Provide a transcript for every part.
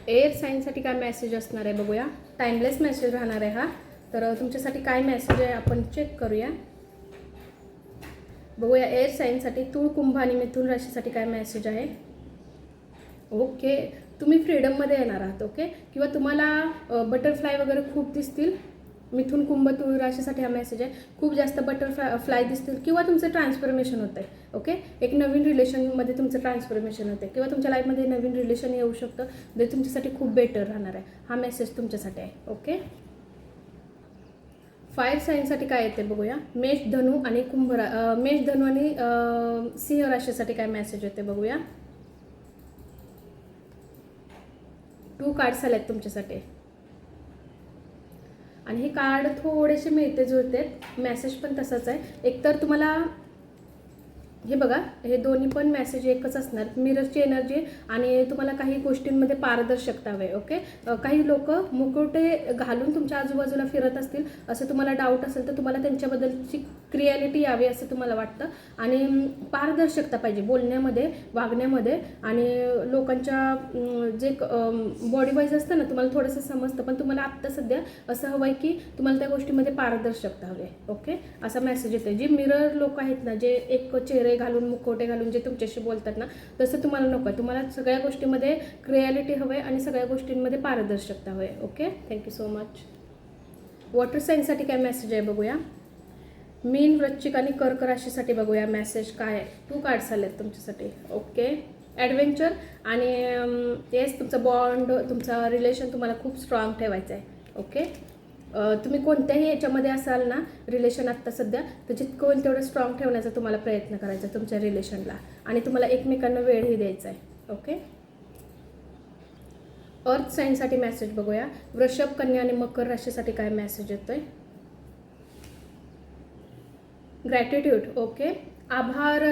Air साईनसाठी काय message असणार आहे बघूया. टाइमलेस मेसेज राहणार आहे हा. तर तुमच्यासाठी काय मेसेज आहे आपण चेक करूया. बघूया एअर साईनसाठी तूळ, कुंभ आणि मिथुन राशीसाठी काय मेसेज आहे. ओके, तुम्ही फ्रीडममध्ये येणार आहात. ओके, किंवा तुम्हाला बटरफ्लाय वगैरे खूप दिसतील. मिथुन, कुंभ, तुळ राशीसाठी हा मेसेज आहे. खूप जास्त बटरफ्लाय दिसतील किंवा तुमचं ट्रान्सफॉर्मेशन होतं आहे. ओके, एक नवीन रिलेशनमध्ये तुमचं ट्रान्सफॉर्मेशन होतं आहे किंवा तुमच्या लाईफमध्ये नवीन रिलेशन येऊ शकतं जे तुमच्यासाठी खूप बेटर राहणार आहे. हा मेसेज तुमच्यासाठी आहे. ओके, फायर साईनसाठी काय येते बघूया. मेष, धनु आणि मेष, धनु आणि सिंह राशीसाठी काय मेसेज येते बघूया. 2 कार्ड्स आलेत तुमच्यासाठी आणि हे कार्ड थोडेसे मिळते जुळते. मेसेज पण तसाच आहे. एकतर तुम्हाला हे बघा, हे दोन्ही पण मेसेज एकच असणार. मिररची एनर्जी आणि तुम्हाला काही गोष्टींमध्ये पारदर्शकता हवे. ओके, काही लोक मुकुटे घालून तुमच्या आजूबाजूला फिरत असतील असं तुम्हाला डाऊट असेल तर तुम्हाला त्यांच्याबद्दलची क्रियालिटी यावी असं तुम्हाला वाटतं आणि पारदर्शकता पाहिजे बोलण्यामध्ये, वागण्यामध्ये आणि लोकांच्या जे बॉडी वाईज असतं ना तुम्हाला थोडंसं समजतं, पण तुम्हाला आत्ता सध्या असं हवं आहे की तुम्हाला त्या गोष्टीमध्ये पारदर्शकता हवी. ओके, असा मेसेज येतो. जी मिरर लोक आहेत ना, जे एक चेहरे घालून, मुखवटे घालून जे तुमच्याशी बोलतात ना, तसं तुम्हाला नको आहे. तुम्हाला सगळ्या गोष्टीमध्ये क्रियालिटी हवे आणि सगळ्या गोष्टींमध्ये पारदर्शकता हवे. Okay, thank you so much. Water साईनसाठी काय मेसेज आहे बघूया. मीन, वृश्चिक आणि कर्क राशीसाठी बघूया मेसेज काय आहे. 2 कार्ड्स आलेत तुमच्यासाठी. ओके, ॲडव्हेंचर आणि येस, तुमचं बॉन्ड, तुमचा रिलेशन तुम्हाला खूप स्ट्रॉंग ठेवायचं आहे. ओके, तुम्ही कोणत्याही याच्यामध्ये असाल ना रिलेशन आत्ता सध्या, तर जितकं होईल तेवढं स्ट्रॉंग ठेवण्याचा तुम्हाला प्रयत्न करायचा तुमच्या रिलेशनला आणि तुम्हाला एकमेकांना वेळही द्यायचा आहे. ओके, अर्थ साईनसाठी मेसेज बघूया. वृषभ, कन्या आणि मकर राशीसाठी काय मेसेज येतोय. ग्रॅटिट्यूड. ओके, आभार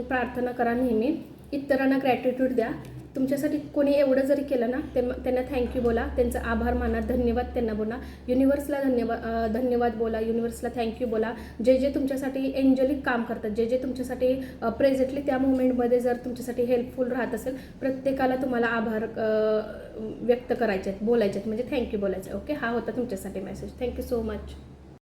प्रार्थना करा नेहमी. इतरांना ग्रॅटिट्यूड द्या. तुमच्यासाठी कोणी एवढं जरी केलं ना त्यांना थँक्यू बोला, त्यांचा आभार माना, धन्यवाद त्यांना बोला, युनिवर्सला धन्यवाद बोला, युनिवर्सला थँक्यू बोला. जे जे तुमच्यासाठी एंजलिक काम करतात, जे जे तुमच्यासाठी प्रेझेंटली त्या मुवमेंटमध्ये जर तुमच्यासाठी हेल्पफुल राहत असेल, प्रत्येकाला तुम्हाला आभार व्यक्त करायचे आहेत, बोलायचे आहेत, म्हणजे थँक्यू बोलायचं. ओके, हा होता तुमच्यासाठी मेसेज. Thank you so much.